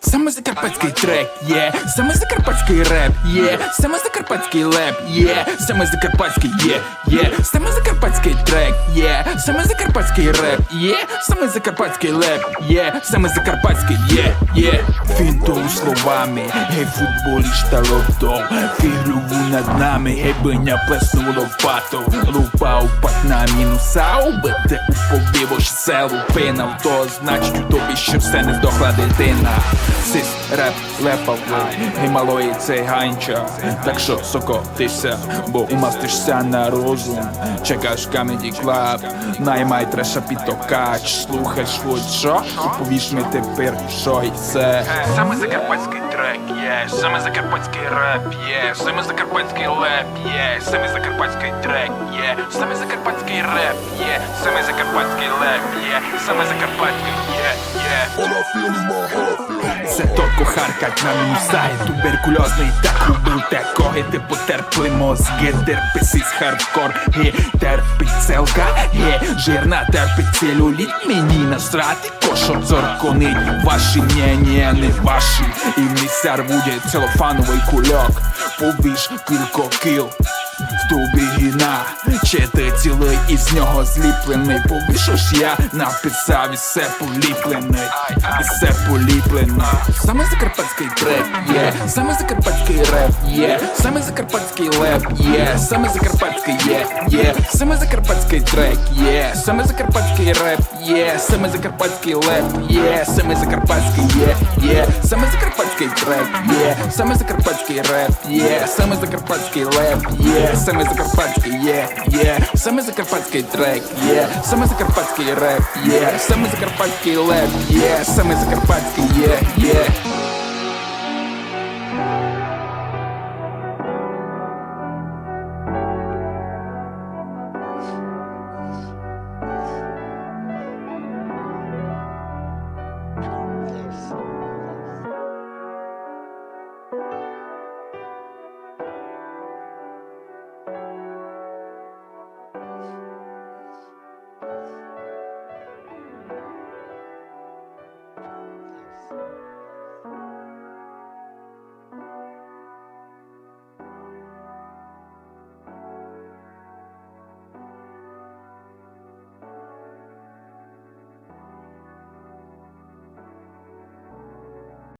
Саме закарпатський трек, є, саме закарпатський реп, є, саме закарпатський леп, є, саме закарпатський, є, саме закарпатський трек, є, саме закарпатський реп, є, саме закарпатський леп, є, саме закарпатський, є. Фінтову словами, гей футболіста лото, фігруву над нами, гей биня плеснув лопату, лупав пак на мінусау, бете у побіво ж селу пинав, то значить у тобі ще все не здохла дитина. Сис, реп, лепав, гей малої циганча, так що сокотися, бо умастишся на розум, чекаш Comedy Club, наймай треша підтокач, слухаєш хоч що, і повіш ми тепер, що й це. Саме закарпатський трек, є, саме закарпатський реп, є, саме закарпатський леп, є, саме закарпатський трек, є, саме закарпатський реп, є, саме закарпатський леп, є, саме закарпатський, є. Це то кохаркать на мінусай, туберкульозний так убив такого, ти потерпли мозги, терпи хардкор, терпить целка, жирна терпить целюліт, мені насрати, кошо цорконить, ваші не ваші, і місця рвує целофановий кульок, побіж кілько кіл, в тобі гіна, чи ти цілий із нього зліплений, повішу ж я написав і все поліплений, і все поліплений. Саме закарпатський трек, є, саме закарпатський реп, є, саме закарпатський леп, є, саме закарпатський, є, саме закарпатський трек, є, саме закарпатський реп, є, саме закарпатський леп, є, саме закарпатський, є, саме закарпатський трек, є, саме закарпатський реп, є, саме закарпатський леп, є, саме закарпатський, є, саме закарпатський трек, є, саме закарпатський реп, є, саме закарпатський леп, є, саме закарпатський,